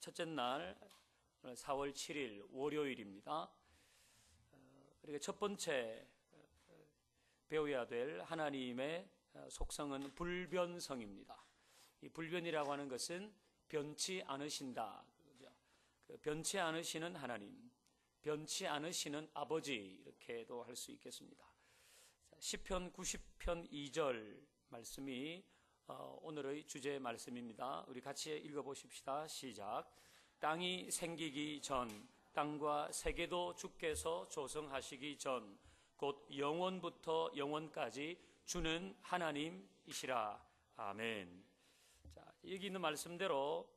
첫째 날 4월 7일 월요일입니다. 그러니까 첫 번째 배워야 될 하나님의 속성은 불변성입니다. 이 불변이라고 하는 것은 변치 않으신다. 변치 않으시는 하나님, 변치 않으시는 아버지, 이렇게도 할 수 있겠습니다. 시편 90편 2절 말씀이 오늘의 주제 말씀입니다. 우리 같이 읽어보십시다. 시작. 땅이 생기기 전, 땅과 세계도 주께서 조성하시기 전, 곧 영원부터 영원까지 주는 하나님이시라. 아멘. 자, 여기 있는 말씀대로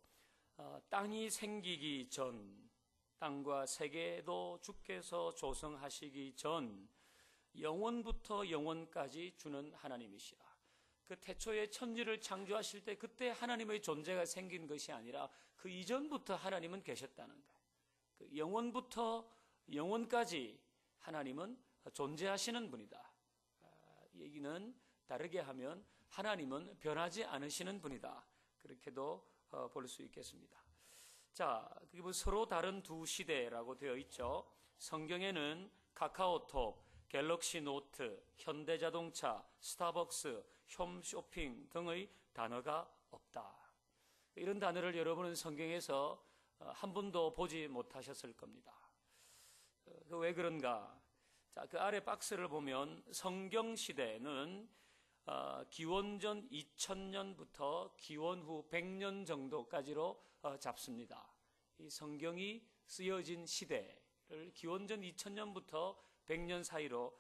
땅이 생기기 전, 땅과 세계도 주께서 조성하시기 전, 영원부터 영원까지 주는 하나님이시라. 그 태초에 천지를 창조하실 때 그때 하나님의 존재가 생긴 것이 아니라 그 이전부터 하나님은 계셨다는 거예요. 그 영원부터 영원까지 하나님은 존재하시는 분이다. 얘기는 다르게 하면 하나님은 변하지 않으시는 분이다. 그렇게도 볼 수 있겠습니다. 자, 그게 뭐 서로 다른 두 시대라고 되어 있죠. 성경에는 카카오톡, 갤럭시 노트, 현대자동차, 스타벅스, 홈쇼핑 등의 단어가 없다. 이런 단어를 여러분은 성경에서 한 번도 보지 못하셨을 겁니다. 왜 그런가? 자, 그 아래 박스를 보면 성경 시대는 기원전 2000년부터 기원 후 100년 정도까지로 잡습니다. 이 성경이 쓰여진 시대를 기원전 2000년부터 100년 사이로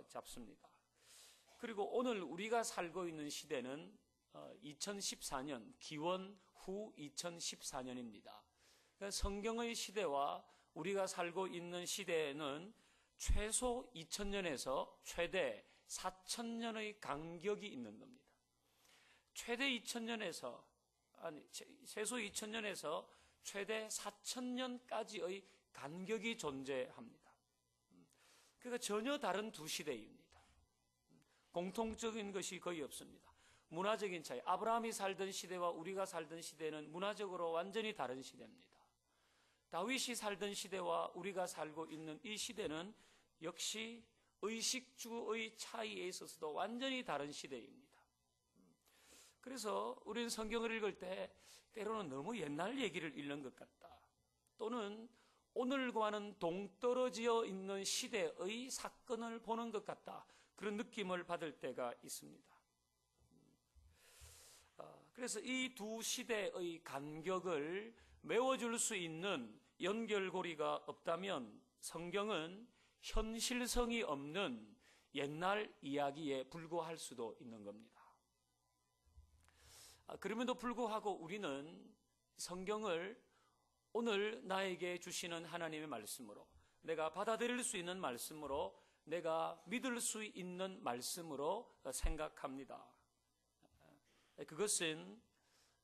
잡습니다. 그리고 오늘 우리가 살고 있는 시대는 2014년, 기원 후 2014년입니다. 그러니까 성경의 시대와 우리가 살고 있는 시대에는 최소 2000년에서 최대 4000년의 간격이 있는 겁니다. 최대 2000년에서, 최소 2000년에서 최대 4000년까지의 간격이 존재합니다. 그러니까 전혀 다른 두 시대입니다. 공통적인 것이 거의 없습니다. 문화적인 차이, 아브라함이 살던 시대와 우리가 살던 시대는 문화적으로 완전히 다른 시대입니다. 다윗이 살던 시대와 우리가 살고 있는 이 시대는 역시 의식주의 차이에 있어서도 완전히 다른 시대입니다. 그래서 우리는 성경을 읽을 때 때로는 너무 옛날 얘기를 읽는 것 같다. 또는 오늘과는 동떨어져 있는 시대의 사건을 보는 것 같다. 그런 느낌을 받을 때가 있습니다. 그래서 이 두 시대의 간격을 메워줄 수 있는 연결고리가 없다면 성경은 현실성이 없는 옛날 이야기에 불과할 수도 있는 겁니다. 그럼에도 불구하고 우리는 성경을 오늘 나에게 주시는 하나님의 말씀으로, 내가 받아들일 수 있는 말씀으로, 내가 믿을 수 있는 말씀으로 생각합니다. 그것은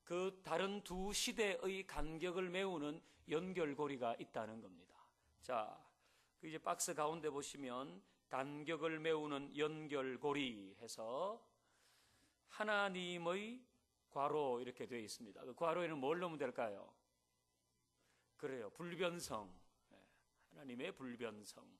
그 다른 두 시대의 간격을 메우는 연결고리가 있다는 겁니다. 자, 이제 박스 가운데 보시면 간격을 메우는 연결고리 해서 하나님의 괄호 이렇게 되어 있습니다. 그 괄호에는 뭘 넣으면 될까요? 그래요, 불변성. 하나님의 불변성.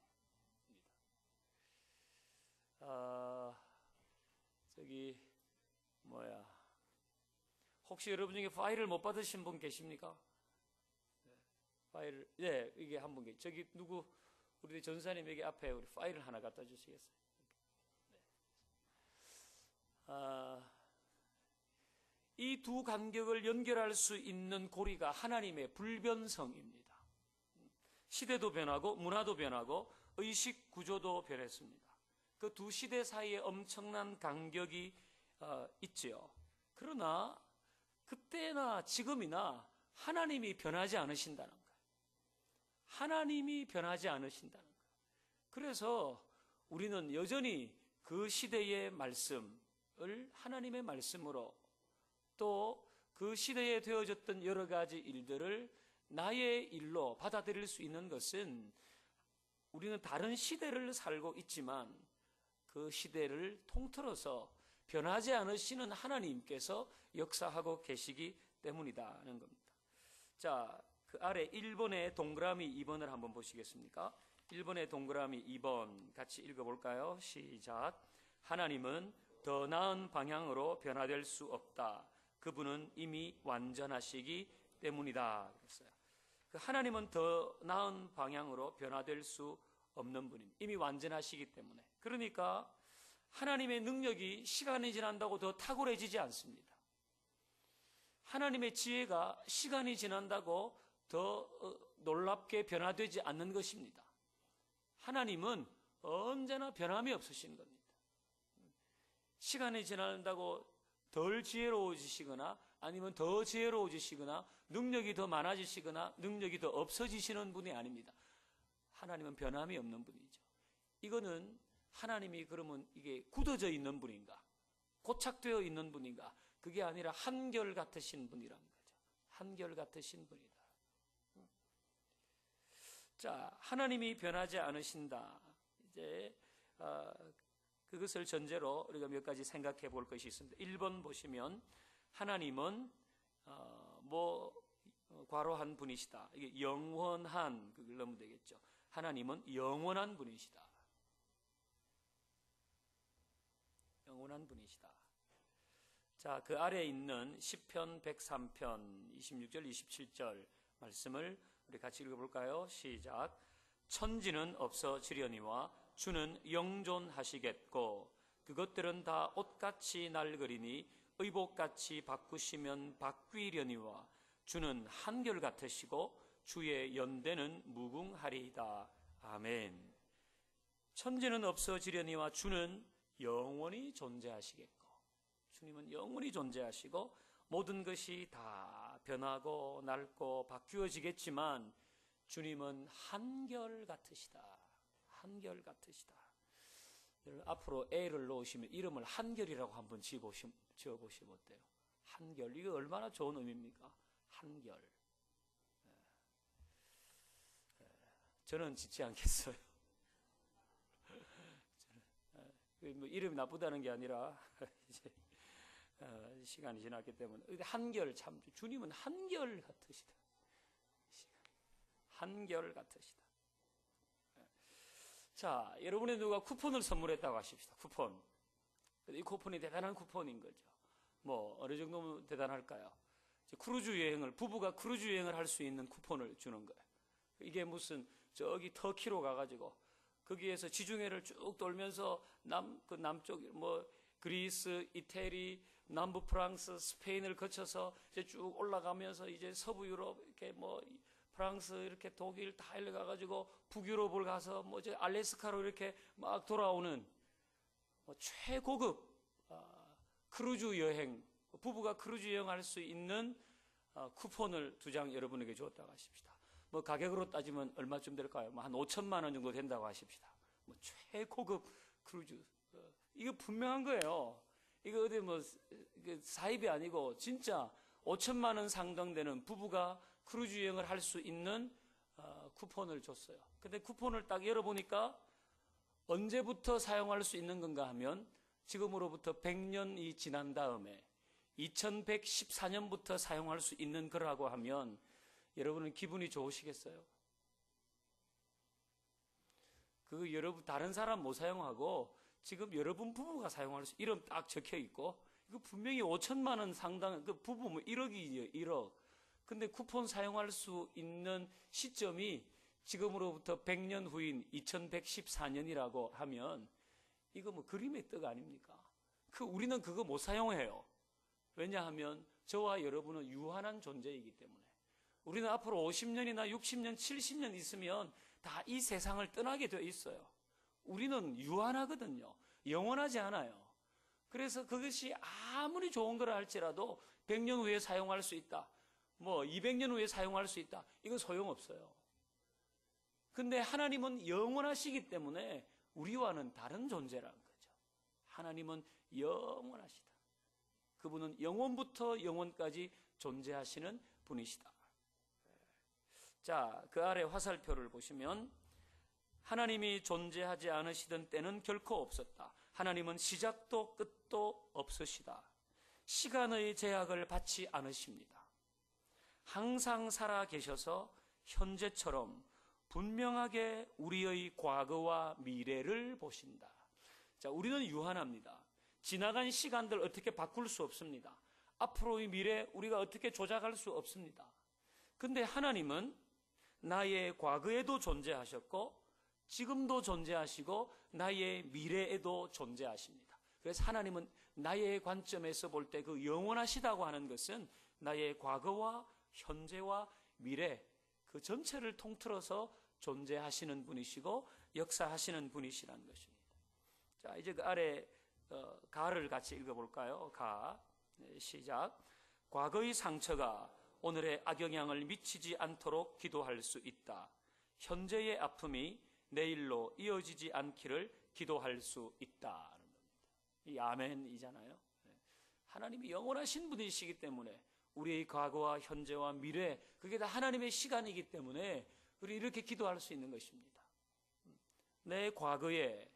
혹시 여러분 중에 파일을 못 받으신 분 계십니까? 파일을, 이게 한 분 저기 누구, 우리 전사님 여기 앞에 우리 파일을 하나 갖다 주시겠어요? 이 두 간격을 연결할 수 있는 고리가 하나님의 불변성입니다. 시대도 변하고 문화도 변하고 의식 구조도 변했습니다. 그 두 시대 사이에 엄청난 간격이 있지요. 그러나 그때나 지금이나 하나님이 변하지 않으신다는 거예요. 하나님이 변하지 않으신다는 거예요. 그래서 우리는 여전히 그 시대의 말씀을 하나님의 말씀으로, 또 그 시대에 되어졌던 여러 가지 일들을 나의 일로 받아들일 수 있는 것은, 우리는 다른 시대를 살고 있지만 그 시대를 통틀어서 변하지 않으시는 하나님께서 역사하고 계시기 때문이다는 겁니다. 자, 그 아래 1번의 동그라미 2번을 한번 보시겠습니까? 1번의 동그라미 2번 같이 읽어볼까요? 시작. 하나님은 더 나은 방향으로 변화될 수 없다. 그분은 이미 완전하시기 때문이다. 그랬어요. 하나님은 더 나은 방향으로 변화될 수 없는 분입니다. 이미 완전하시기 때문에. 그러니까 하나님의 능력이 시간이 지난다고 더 탁월해지지 않습니다. 하나님의 지혜가 시간이 지난다고 더 놀랍게 변화되지 않는 것입니다. 하나님은 언제나 변함이 없으신 겁니다. 시간이 지난다고 덜 지혜로워지시거나 아니면 더 지혜로워지시거나 능력이 더 많아지시거나 능력이 더 없어지시는 분이 아닙니다. 하나님은 변함이 없는 분이죠. 이거는 하나님이 그러면 이게 굳어져 있는 분인가? 고착되어 있는 분인가? 그게 아니라 한결같으신 분이라는 거죠. 한결같으신 분이다. 자, 하나님이 변하지 않으신다. 이제 그것을 전제로 우리가 몇 가지 생각해 볼 것이 있습니다. 1번 보시면 하나님은 괄호한 분이시다. 이게 영원한 그걸 넣으면 되겠죠. 하나님은 영원한 분이시다. 영원한 분이시다. 자, 그 아래에 있는 시편 103편 26절 27절 말씀을 우리 같이 읽어볼까요? 시작. 천지는 없어지려니와 주는 영존하시겠고 그것들은 다 옷같이 낡으리니 의복같이 바꾸시면 바뀌려니와 주는 한결같으시고 주의 연대는 무궁하리이다. 아멘. 천지는 없어지려니와 주는 영원히 존재하시겠고 주님은 영원히 존재하시고 모든 것이 다 변하고 낡고 바뀌어지겠지만 주님은 한결같으시다. 한결같으시다. 앞으로 애를 놓으시면 이름을 한결이라고 한번 지어보시면 어때요? 한결. 이거 얼마나 좋은 의미입니까? 한결. 저는 짓지 않겠어요. 뭐 이름이 나쁘다는 게 아니라 이제 시간이 지났기 때문에 한결 참 주님은 한결 같으시다. 한결 같으시다. 자, 여러분의 누가 쿠폰을 선물했다고 하십시다. 쿠폰. 이 쿠폰이 대단한 쿠폰인 거죠. 뭐 어느 정도면 대단할까요? 크루즈 여행을 부부가 크루즈 여행을 할 수 있는 쿠폰을 주는 거예요. 이게 무슨 저기 터키로 가가지고 거기에서 지중해를 쭉 돌면서 남쪽 뭐 그리스, 이태리, 남부 프랑스, 스페인을 거쳐서 이제 쭉 올라가면서 이제 서부 유럽 이렇게 뭐 프랑스 이렇게 독일 다 일러가가지고 북유럽을 가서 뭐 이제 알래스카로 이렇게 막 돌아오는 뭐 최고급 크루즈 여행, 부부가 크루즈 여행할 수 있는 쿠폰을 2장 여러분에게 주었다고 하십시다. 뭐 가격으로 따지면 얼마쯤 될까요? 뭐 한 5천만 원 정도 된다고 하십시다. 뭐 최고급 크루즈. 이거 분명한 거예요. 이거 어디 뭐 사입이 아니고 진짜 5천만 원 상당 되는 부부가 크루즈 여행을 할 수 있는 쿠폰을 줬어요. 근데 쿠폰을 딱 열어보니까 언제부터 사용할 수 있는 건가 하면 지금으로부터 100년이 지난 다음에 2114년부터 사용할 수 있는 거라고 하면 여러분은 기분이 좋으시겠어요? 그거 여러분 다른 사람 못 사용하고 지금 여러분 부부가 사용할 수 이름 딱 적혀 있고 이거 분명히 5천만 원 상당 그 부부 뭐 1억이죠. 1억. 근데 쿠폰 사용할 수 있는 시점이 지금으로부터 100년 후인 2114년이라고 하면 이거 뭐 그림의 떡 아닙니까? 우리는 그거 못 사용해요. 왜냐하면 저와 여러분은 유한한 존재이기 때문에. 우리는 앞으로 50년이나 60년, 70년 있으면 다 이 세상을 떠나게 되어 있어요. 우리는 유한하거든요. 영원하지 않아요. 그래서 그것이 아무리 좋은 거라 할지라도 100년 후에 사용할 수 있다. 뭐 200년 후에 사용할 수 있다. 이건 소용없어요. 근데 하나님은 영원하시기 때문에 우리와는 다른 존재라는 거죠. 하나님은 영원하시다. 그분은 영원부터 영원까지 존재하시는 분이시다. 자, 그 아래 화살표를 보시면 하나님이 존재하지 않으시던 때는 결코 없었다. 하나님은 시작도 끝도 없으시다. 시간의 제약을 받지 않으십니다. 항상 살아 계셔서 현재처럼 분명하게 우리의 과거와 미래를 보신다. 자, 우리는 유한합니다. 지나간 시간들 어떻게 바꿀 수 없습니다. 앞으로의 미래 우리가 어떻게 조작할 수 없습니다. 근데 하나님은 나의 과거에도 존재하셨고 지금도 존재하시고 나의 미래에도 존재하십니다. 그래서 하나님은 나의 관점에서 볼 때 그 영원하시다고 하는 것은 나의 과거와 현재와 미래 그 전체를 통틀어서 존재하시는 분이시고 역사하시는 분이시라는 것입니다. 자, 이제 그 아래 가를 같이 읽어볼까요? 가. 네, 시작. 과거의 상처가 오늘의 악영향을 미치지 않도록 기도할 수 있다. 현재의 아픔이 내일로 이어지지 않기를 기도할 수 있다. 이 아멘이잖아요. 하나님이 영원하신 분이시기 때문에 우리의 과거와 현재와 미래 그게 다 하나님의 시간이기 때문에 우리 이렇게 기도할 수 있는 것입니다. 내 과거의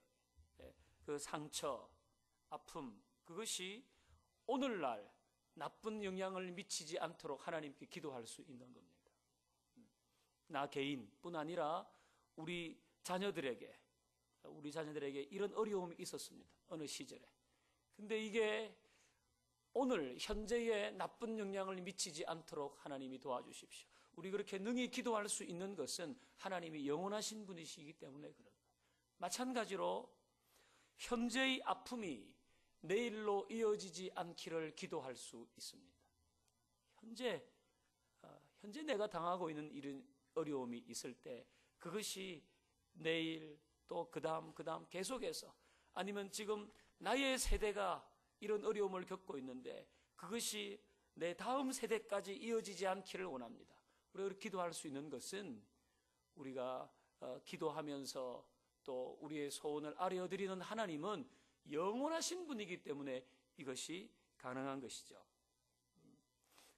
그 상처, 아픔 그것이 오늘날 나쁜 영향을 미치지 않도록 하나님께 기도할 수 있는 겁니다. 나 개인뿐 아니라 우리 자녀들에게 이런 어려움이 있었습니다. 어느 시절에. 근데 이게 오늘 현재에 나쁜 영향을 미치지 않도록 하나님이 도와주십시오. 우리 그렇게 능히 기도할 수 있는 것은 하나님이 영원하신 분이시기 때문에 그런 거예요. 마찬가지로 현재의 아픔이 내일로 이어지지 않기를 기도할 수 있습니다. 현재 내가 당하고 있는 이런 어려움이 있을 때 그것이 내일 또 그 다음 계속해서 아니면 지금 나의 세대가 이런 어려움을 겪고 있는데 그것이 내 다음 세대까지 이어지지 않기를 원합니다. 우리가 기도할 수 있는 것은 우리가 기도하면서 또 우리의 소원을 아뢰어드리는 하나님은 영원하신 분이기 때문에 이것이 가능한 것이죠.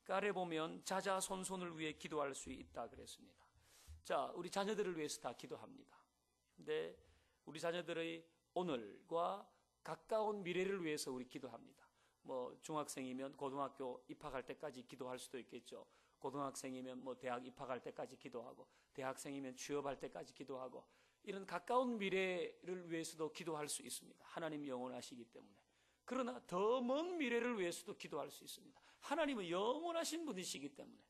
그 아래 보면 자자손손을 위해 기도할 수 있다 그랬습니다. 자, 우리 자녀들을 위해서 다 기도합니다. 근데 우리 자녀들의 오늘과 가까운 미래를 위해서 우리 기도합니다. 뭐 중학생이면 고등학교 입학할 때까지 기도할 수도 있겠죠. 고등학생이면 뭐 대학 입학할 때까지 기도하고 대학생이면 취업할 때까지 기도하고 이런 가까운 미래를 위해서도 기도할 수 있습니다. 하나님이 영원하시기 때문에. 그러나 더 먼 미래를 위해서도 기도할 수 있습니다. 하나님은 영원하신 분이시기 때문에.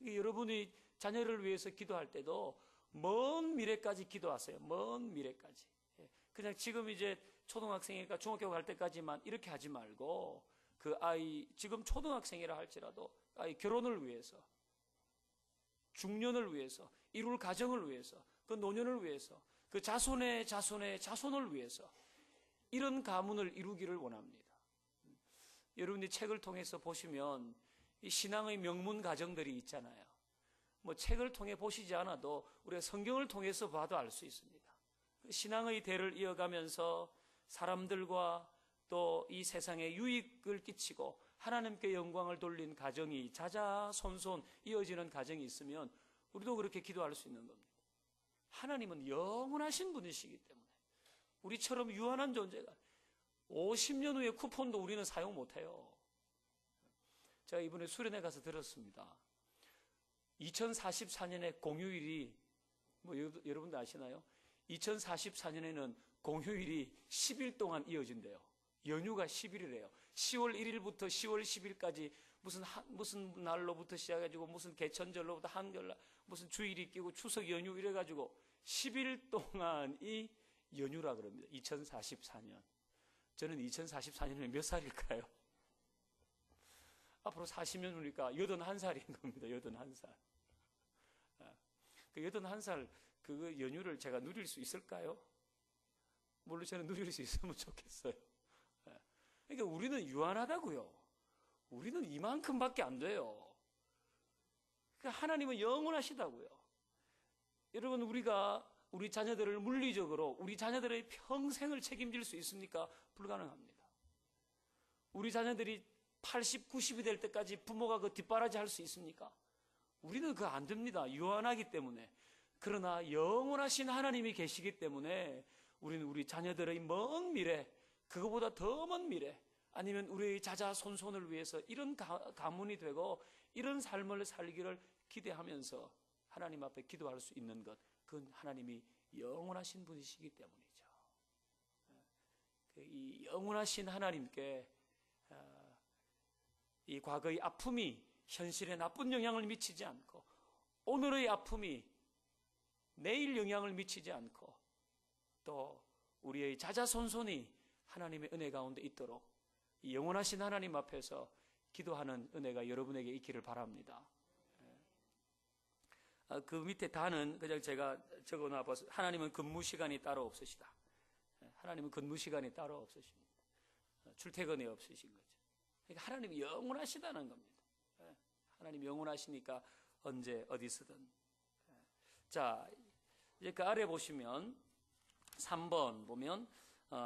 여러분이 자녀를 위해서 기도할 때도 먼 미래까지 기도하세요. 먼 미래까지. 그냥 지금 이제 초등학생이니까 중학교 갈 때까지만 이렇게 하지 말고 그 아이 지금 초등학생이라 할지라도 아이 결혼을 위해서 중년을 위해서 이룰 가정을 위해서 그 노년을 위해서 그 자손의 자손을 위해서 이런 가문을 이루기를 원합니다. 여러분이 책을 통해서 보시면 이 신앙의 명문 가정들이 있잖아요. 뭐 책을 통해 보시지 않아도 우리가 성경을 통해서 봐도 알 수 있습니다. 신앙의 대를 이어가면서 사람들과 또 이 세상에 유익을 끼치고 하나님께 영광을 돌린 가정이 자자손손 이어지는 가정이 있으면 우리도 그렇게 기도할 수 있는 겁니다. 하나님은 영원하신 분이시기 때문에 우리처럼 유한한 존재가 50년 후에 쿠폰도 우리는 사용 못해요. 제가 이번에 수련회 가서 들었습니다. 2044년에 공휴일이 뭐 여러분도 아시나요? 2044년에는 공휴일이 10일 동안 이어진대요. 연휴가 10일이래요. 10월 1일부터 10월 10일까지 무슨 날로부터 시작해가지고 무슨 개천절로부터 한글날 무슨 주일이 끼고 추석 연휴 이래가지고 10일 동안이 연휴라 그럽니다. 2044년. 저는 2044년에 몇 살일까요? 앞으로 40년 후니까 81살인 겁니다. 81살. 그 81살 그 연휴를 제가 누릴 수 있을까요? 물론 저는 누릴 수 있으면 좋겠어요. 그러니까 우리는 유한하다고요. 우리는 이만큼밖에 안 돼요. 그러니까 하나님은 영원하시다고요. 여러분 우리가 우리 자녀들을 물리적으로 우리 자녀들의 평생을 책임질 수 있습니까? 불가능합니다. 우리 자녀들이 80, 90이 될 때까지 부모가 그 뒷바라지 할 수 있습니까? 우리는 그거 안 됩니다. 유한하기 때문에. 그러나 영원하신 하나님이 계시기 때문에 우리는 우리 자녀들의 먼 미래, 그거보다 더 먼 미래, 아니면 우리의 자자손손을 위해서 이런 가문이 되고 이런 삶을 살기를 기대하면서 하나님 앞에 기도할 수 있는 것, 그건 하나님이 영원하신 분이시기 때문이죠. 이 영원하신 하나님께 이 과거의 아픔이 현실에 나쁜 영향을 미치지 않고, 오늘의 아픔이 내일 영향을 미치지 않고, 또 우리의 자자손손이 하나님의 은혜 가운데 있도록 이 영원하신 하나님 앞에서 기도하는 은혜가 여러분에게 있기를 바랍니다. 그 밑에 다는 그냥 제가 적어놔봐서, 하나님은 근무 시간이 따로 없으시다. 하나님은 근무 시간이 따로 없으십니다. 출퇴근이 없으신 거죠. 그러니까 하나님이 영원하시다는 겁니다. 하나님이 영원하시니까 언제 어디서든. 자, 이제 그 아래 보시면 3번 보면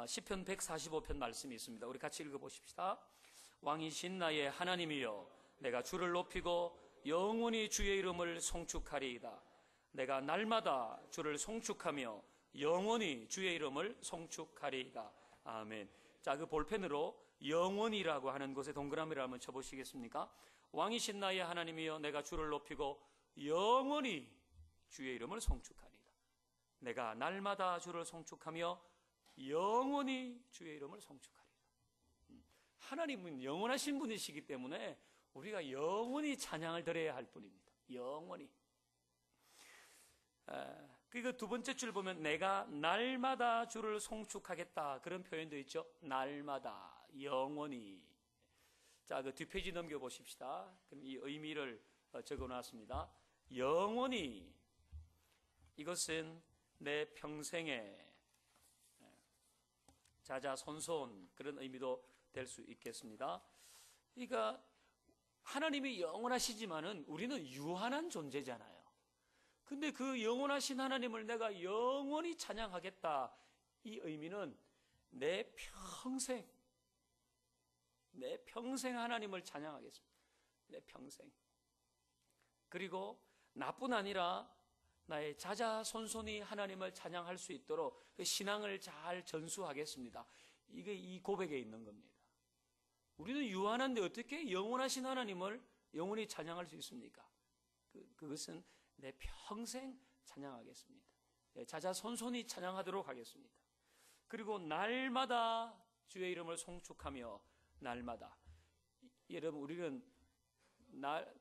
시편 145편 말씀이 있습니다. 우리 같이 읽어보십시다. 왕이신 나의 하나님이여, 내가 주를 높이고 영원히 주의 이름을 송축하리이다. 내가 날마다 주를 송축하며 영원히 주의 이름을 송축하리이다. 아멘. 자, 그 볼펜으로 영원이라고 하는 곳에 동그라미를 한번 쳐보시겠습니까? 왕이신 나의 하나님이여, 내가 주를 높이고 영원히 주의 이름을 송축하리이다. 내가 날마다 주를 송축하며 영원히 주의 이름을 송축하리이다. 하나님은 영원하신 분이시기 때문에 우리가 영원히 찬양을 드려야 할 뿐입니다. 영원히. 그리고 두 번째 줄 보면 내가 날마다 주를 송축하겠다, 그런 표현도 있죠. 날마다, 영원히. 자, 그 뒷페이지 넘겨보십시다. 그럼 이 의미를 적어놨습니다. 영원히, 이것은 내 평생의 자자손손, 그런 의미도 될 수 있겠습니다. 그러니까 하나님이 영원하시지만은 우리는 유한한 존재잖아요. 근데 그 영원하신 하나님을 내가 영원히 찬양하겠다, 이 의미는 내 평생 하나님을 찬양하겠습니다. 내 평생. 그리고 나뿐 아니라 나의 자자손손이 하나님을 찬양할 수 있도록 그 신앙을 잘 전수하겠습니다. 이게 이 고백에 있는 겁니다. 우리는 유한한데 어떻게 영원하신 하나님을 영원히 찬양할 수 있습니까? 그것은 내 평생 찬양하겠습니다. 자자손손이 찬양하도록 하겠습니다. 그리고 날마다 주의 이름을 송축하며, 날마다. 여러분, 우리는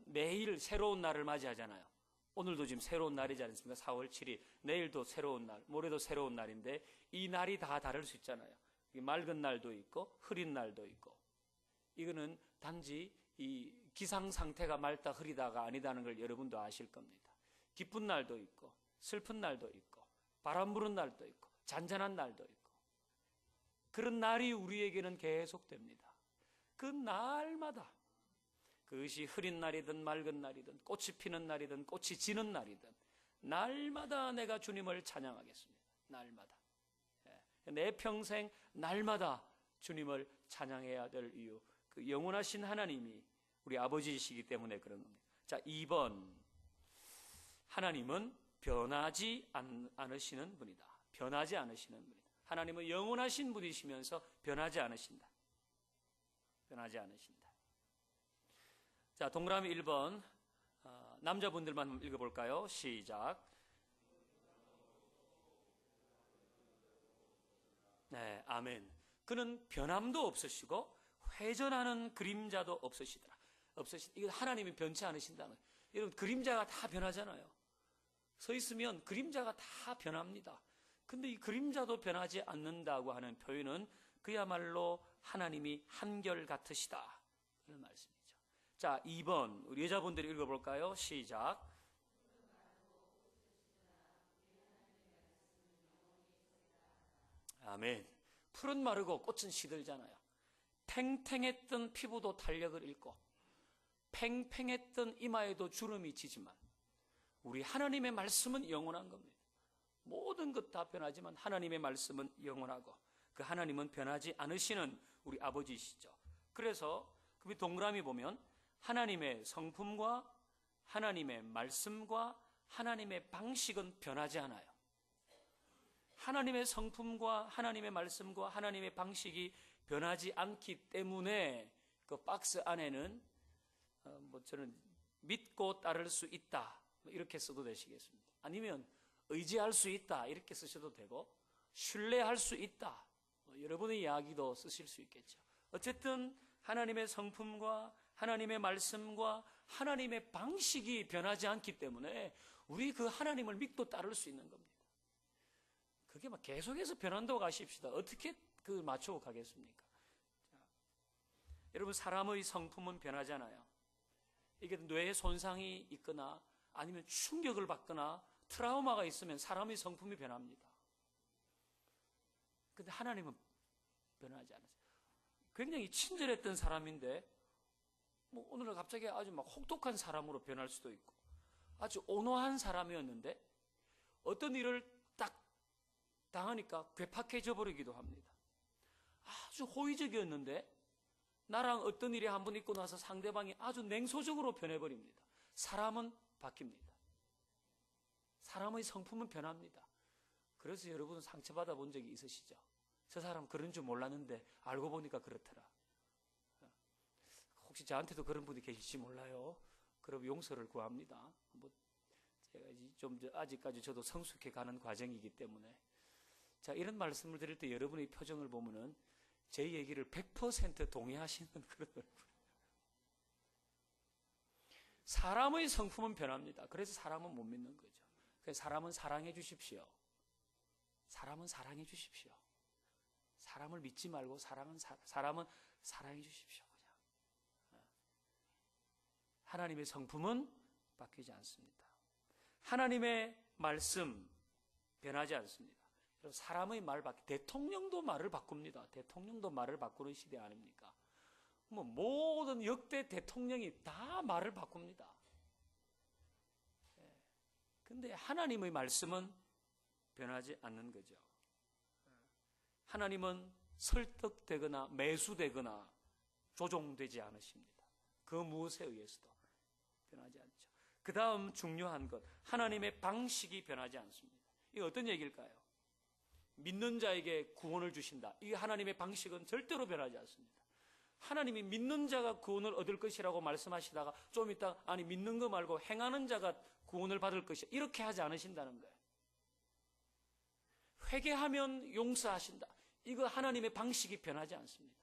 매일 새로운 날을 맞이하잖아요. 오늘도 지금 새로운 날이지 않습니까? 4월 7일. 내일도 새로운 날, 모레도 새로운 날인데 이 날이 다 다를 수 있잖아요. 맑은 날도 있고 흐린 날도 있고. 이거는 단지 이 기상 상태가 맑다 흐리다가 아니다는 걸 여러분도 아실 겁니다. 기쁜 날도 있고 슬픈 날도 있고 바람 부는 날도 있고 잔잔한 날도 있고, 그런 날이 우리에게는 계속됩니다. 그 날마다, 그것이 흐린 날이든 맑은 날이든 꽃이 피는 날이든 꽃이 지는 날이든 날마다 내가 주님을 찬양하겠습니다. 날마다. 내 평생 날마다 주님을 찬양해야 될 이유, 그 영원하신 하나님이 우리 아버지이시기 때문에 그런 겁니다. 자, 2번. 하나님은 변하지 않으시는 분이다. 변하지 않으시는 분이다. 하나님은 영원하신 분이시면서 변하지 않으신다. 변하지 않으신다. 자, 동그라미 1번. 남자분들만 읽어볼까요? 시작. 네, 아멘. 그는 변함도 없으시고 회전하는 그림자도 없으시더라. 이거 하나님이 변치 않으신다는 거예요. 여러분, 그림자가 다 변하잖아요. 서 있으면 그림자가 다 변합니다. 근데 이 그림자도 변하지 않는다고 하는 표현은 그야말로 하나님이 한결같으시다, 그런 말씀이죠. 자, 2번. 우리 여자분들이 읽어볼까요? 시작. 아멘. 풀은 마르고 꽃은 시들잖아요. 탱탱했던 피부도 탄력을 잃고 팽팽했던 이마에도 주름이 지지만 우리 하나님의 말씀은 영원한 겁니다. 모든 것 다 변하지만 하나님의 말씀은 영원하고 그 하나님은 변하지 않으시는 우리 아버지시죠. 그래서 그 동그라미 보면 하나님의 성품과 하나님의 말씀과 하나님의 방식은 변하지 않아요. 하나님의 성품과 하나님의 말씀과 하나님의 방식이 변하지 않기 때문에 그 박스 안에는 저는 믿고 따를 수 있다, 이렇게 써도 되시겠습니다. 아니면 의지할 수 있다, 이렇게 쓰셔도 되고, 신뢰할 수 있다, 여러분의 이야기도 쓰실 수 있겠죠. 어쨌든 하나님의 성품과 하나님의 말씀과 하나님의 방식이 변하지 않기 때문에 우리 그 하나님을 믿고 따를 수 있는 겁니다. 그게 막 계속해서 변한다고 가십시다. 어떻게 그 맞추고 가겠습니까? 자, 여러분, 사람의 성품은 변하잖아요. 이게 뇌에 손상이 있거나 아니면 충격을 받거나 트라우마가 있으면 사람의 성품이 변합니다. 근데 하나님은 변하지 않았어요. 굉장히 친절했던 사람인데 뭐 오늘은 갑자기 아주 막 혹독한 사람으로 변할 수도 있고, 아주 온화한 사람이었는데 어떤 일을 딱 당하니까 괴팍해져 버리기도 합니다. 아주 호의적이었는데 나랑 어떤 일이 한번 있고 나서 상대방이 아주 냉소적으로 변해버립니다. 사람은 바뀝니다. 사람의 성품은 변합니다. 그래서 여러분 상처받아 본 적이 있으시죠? 저 사람 그런 줄 몰랐는데 알고 보니까 그렇더라. 혹시 저한테도 그런 분이 계실지 몰라요. 그럼 용서를 구합니다. 뭐 제가 좀 아직까지 저도 성숙해 가는 과정이기 때문에. 자, 이런 말씀을 드릴 때 여러분의 표정을 보면은 제 얘기를 100% 동의하시는 그런 얼굴. 사람의 성품은 변합니다. 그래서 사람은 못 믿는 거죠. 그래서 사람은 사랑해 주십시오. 사람은 사랑해 주십시오. 사람을 믿지 말고 사람은 사랑해 주십시오. 그냥. 하나님의 성품은 바뀌지 않습니다. 하나님의 말씀 변하지 않습니다. 사람의 말 대통령도 말을 바꿉니다. 대통령도 말을 바꾸는 시대 아닙니까? 뭐 모든 역대 대통령이 다 말을 바꿉니다. 근데 하나님의 말씀은 변하지 않는 거죠. 하나님은 설득되거나 매수되거나 조종되지 않으십니다. 그 무엇에 의해서도 변하지 않죠. 그 다음 중요한 것, 하나님의 방식이 변하지 않습니다. 이게 어떤 얘기일까요? 믿는 자에게 구원을 주신다. 이 하나님의 방식은 절대로 변하지 않습니다. 하나님이 믿는 자가 구원을 얻을 것이라고 말씀하시다가 좀 이따 아니 믿는 거 말고 행하는 자가 구원을 받을 것이야, 이렇게 하지 않으신다는 거예요. 회개하면 용서하신다. 이거 하나님의 방식이 변하지 않습니다.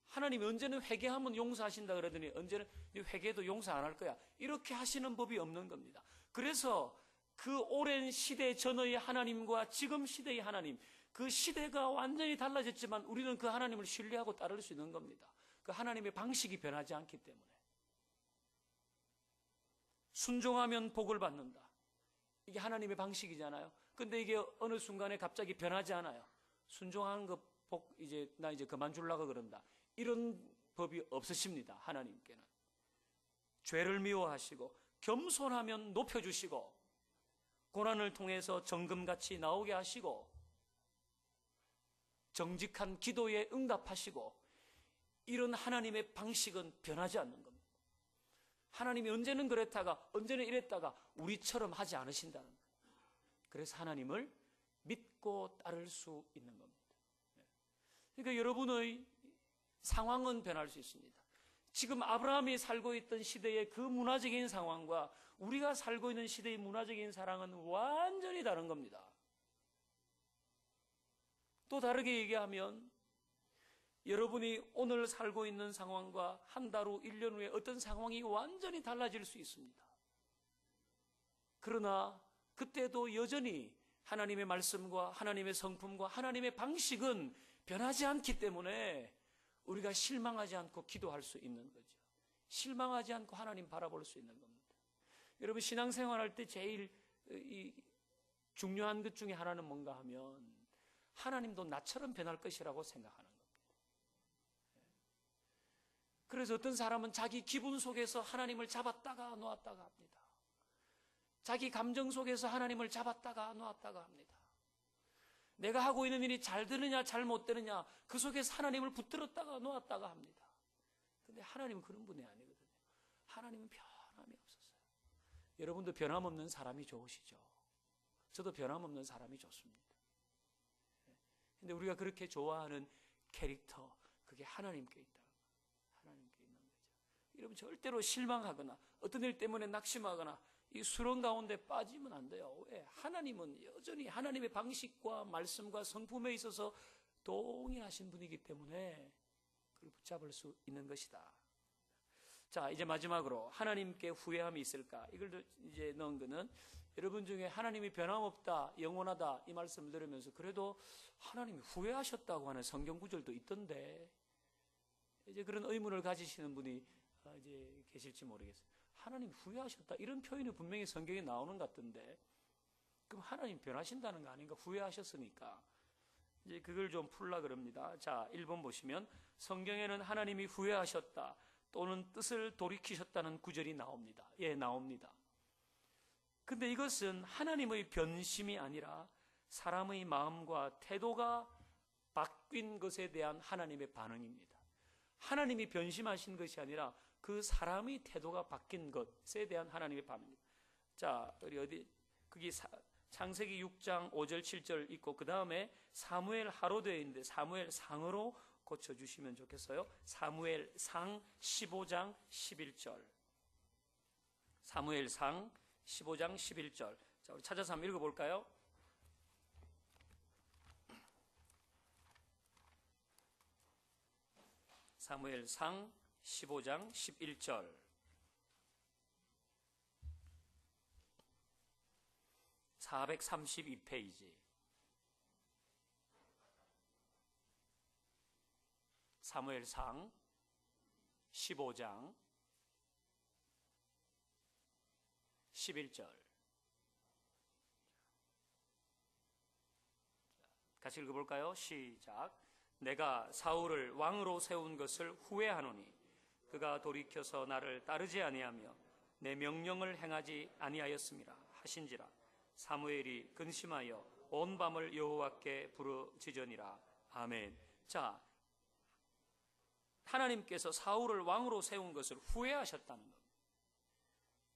하나님이 언제는 회개하면 용서하신다 그러더니 언제는 회개도 용서 안 할 거야, 이렇게 하시는 법이 없는 겁니다. 그래서 그 오랜 시대 전의 하나님과 지금 시대의 하나님, 그 시대가 완전히 달라졌지만 우리는 그 하나님을 신뢰하고 따를 수 있는 겁니다. 그 하나님의 방식이 변하지 않기 때문에. 순종하면 복을 받는다. 이게 하나님의 방식이잖아요. 근데 이게 어느 순간에 갑자기 변하지 않아요. 순종하는 거 복, 나 이제 그만 주려고 그런다, 이런 법이 없으십니다. 하나님께는. 죄를 미워하시고 겸손하면 높여주시고 고난을 통해서 정금같이 나오게 하시고 정직한 기도에 응답하시고, 이런 하나님의 방식은 변하지 않는 겁니다. 하나님이 언제는 그랬다가 언제는 이랬다가 우리처럼 하지 않으신다는 거예요. 그래서 하나님을 믿고 따를 수 있는 겁니다. 그러니까 여러분의 상황은 변할 수 있습니다. 지금 아브라함이 살고 있던 시대의 그 문화적인 상황과 우리가 살고 있는 시대의 문화적인 상황은 완전히 다른 겁니다. 또 다르게 얘기하면 여러분이 오늘 살고 있는 상황과 한 달 후, 1년 후에 어떤 상황이 완전히 달라질 수 있습니다. 그러나 그때도 여전히 하나님의 말씀과 하나님의 성품과 하나님의 방식은 변하지 않기 때문에 우리가 실망하지 않고 기도할 수 있는 거죠. 실망하지 않고 하나님 바라볼 수 있는 겁니다. 여러분, 신앙생활할 때 제일 중요한 것 중에 하나는 뭔가 하면 하나님도 나처럼 변할 것이라고 생각하는 겁니다. 그래서 어떤 사람은 자기 기분 속에서 하나님을 잡았다가 놓았다가 합니다. 자기 감정 속에서 하나님을 잡았다가 놓았다가 합니다. 내가 하고 있는 일이 잘 되느냐 잘 못 되느냐 그 속에서 하나님을 붙들었다가 놓았다가 합니다. 근데 하나님은 그런 분이 아니거든요. 하나님은 변함이 없었어요. 여러분도 변함없는 사람이 좋으시죠? 저도 변함없는 사람이 좋습니다. 근데 우리가 그렇게 좋아하는 캐릭터, 그게 하나님께 있다. 하나님께 있는 거죠. 여러분 절대로 실망하거나 어떤 일 때문에 낙심하거나 이 수렁 가운데 빠지면 안 돼요. 왜? 하나님은 여전히 하나님의 방식과 말씀과 성품에 있어서 동일하신 분이기 때문에 그걸 붙잡을 수 있는 것이다. 자, 이제 마지막으로 하나님께 후회함이 있을까? 이걸 이제 넣은 거는 여러분 중에 하나님이 변함없다, 영원하다 이 말씀을 들으면서 그래도 하나님이 후회하셨다고 하는 성경 구절도 있던데 이제 그런 의문을 가지시는 분이 이제 계실지 모르겠어요. 하나님 후회하셨다 이런 표현이 분명히 성경에 나오는 것 같던데 그럼 하나님 변하신다는 거 아닌가? 후회하셨으니까 이제 그걸 좀 풀라 그럽니다. 자, 1번 보시면 성경에는 하나님이 후회하셨다 또는 뜻을 돌이키셨다는 구절이 나옵니다. 예, 나옵니다. 근데 이것은 하나님의 변심이 아니라 사람의 마음과 태도가 바뀐 것에 대한 하나님의 반응입니다. 하나님이 변심하신 것이 아니라 그 사람의 태도가 바뀐 것에 대한 하나님의 반응입니다. 자, 우리 어디 거기 창세기 6장 5절 7절 있고 그 다음에 사무엘 하로 되어 있는데 사무엘 상으로 고쳐주시면 좋겠어요. 사무엘 상 15장 11절. 사무엘 상 15장 11절. 자, 우리 찾아서 한번 읽어볼까요? 사무엘 상 15장 11절. 432페이지. 사무엘상 15장 11절. 같이 읽어볼까요? 시작. 내가 사울을 왕으로 세운 것을 후회하노니 그가 돌이켜서 나를 따르지 아니하며 내 명령을 행하지 아니하였음이라 하신지라. 사무엘이 근심하여 온 밤을 여호와께 부르짖으니라. 아멘. 자, 하나님께서 사울을 왕으로 세운 것을 후회하셨다는 겁니다.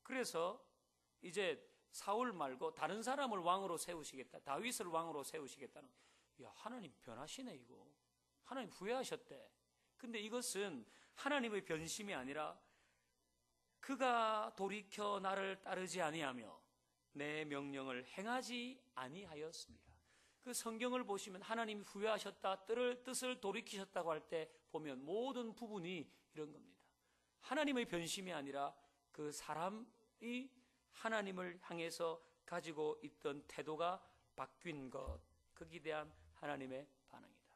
그래서 이제 사울 말고 다른 사람을 왕으로 세우시겠다, 다윗을 왕으로 세우시겠다는. 야, 하나님 변하시네 이거. 하나님 후회하셨대. 근데 이것은 하나님의 변심이 아니라 그가 돌이켜 나를 따르지 아니하며 내 명령을 행하지 아니하였습니다. 그 성경을 보시면 하나님이 후회하셨다, 뜻을 돌이키셨다고 할 때 보면 모든 부분이 이런 겁니다. 하나님의 변심이 아니라 그 사람이 하나님을 향해서 가지고 있던 태도가 바뀐 것, 거기에 대한 하나님의 반응이다.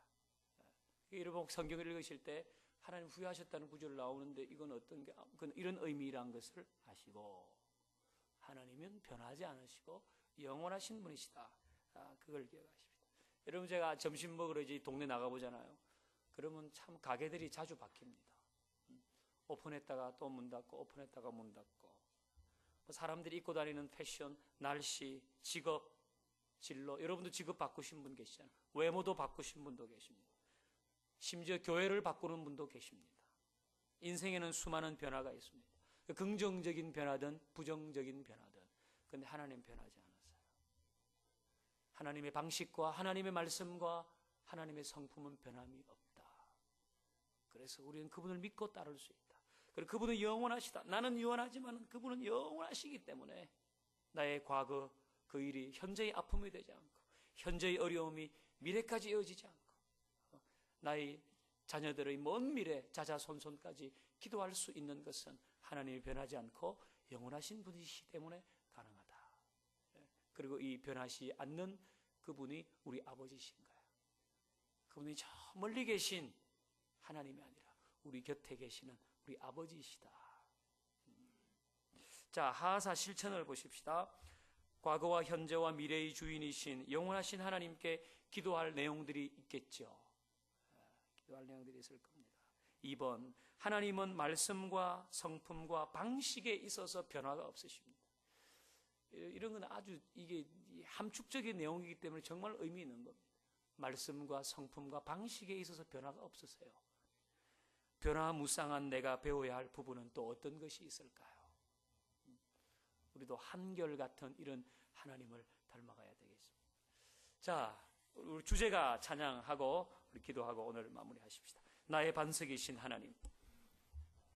여러분 성경을 읽으실 때 하나님 후회하셨다는 구절 나오는데 이건 어떤 게 이런 의미란 것을 아시고 하나님은 변하지 않으시고 영원하신 분이시다. 그걸 기억하십니다. 여러분 제가 점심 먹으러 이제 동네 나가보잖아요. 그러면 참 가게들이 자주 바뀝니다. 오픈했다가 또 문 닫고 오픈했다가 문 닫고 사람들이 입고 다니는 패션, 날씨, 직업, 진로, 여러분도 직업 바꾸신 분 계시잖아요. 외모도 바꾸신 분도 계십니다. 심지어 교회를 바꾸는 분도 계십니다. 인생에는 수많은 변화가 있습니다. 긍정적인 변화든 부정적인 변화든. 그런데 하나님 변하지 않았어요. 하나님의 방식과 하나님의 말씀과 하나님의 성품은 변함이 없다. 그래서 우리는 그분을 믿고 따를 수 있다. 그리고 그분은 영원하시다. 나는 유한하지만 그분은 영원하시기 때문에 나의 과거 그 일이 현재의 아픔이 되지 않고 현재의 어려움이 미래까지 이어지지 않고 나의 자녀들의 먼 미래 자자손손까지 기도할 수 있는 것은 하나님이 변하지 않고 영원하신 분이시기 때문에 가능하다. 그리고 이 변하지 않는 그분이 우리 아버지신 거예요. 그분이 저 멀리 계신 하나님이 아니라 우리 곁에 계시는 우리 아버지이시다. 자, 하하사 실천을 보십시다. 과거와 현재와 미래의 주인이신 영원하신 하나님께 기도할 내용들이 있겠죠. 기도할 내용들이 있을 겁니다. 2번, 하나님은 말씀과 성품과 방식에 있어서 변화가 없으십니다. 이런 건 아주 이게 함축적인 내용이기 때문에 정말 의미 있는 겁니다. 말씀과 성품과 방식에 있어서 변화가 없으세요. 변화무쌍한 내가 배워야 할 부분은 또 어떤 것이 있을까요? 우리도 한결같은 이런 하나님을 닮아가야 되겠습니다. 자, 우리 주제가 찬양하고 우리 기도하고 오늘 마무리하십시다. 나의 반석이신 하나님,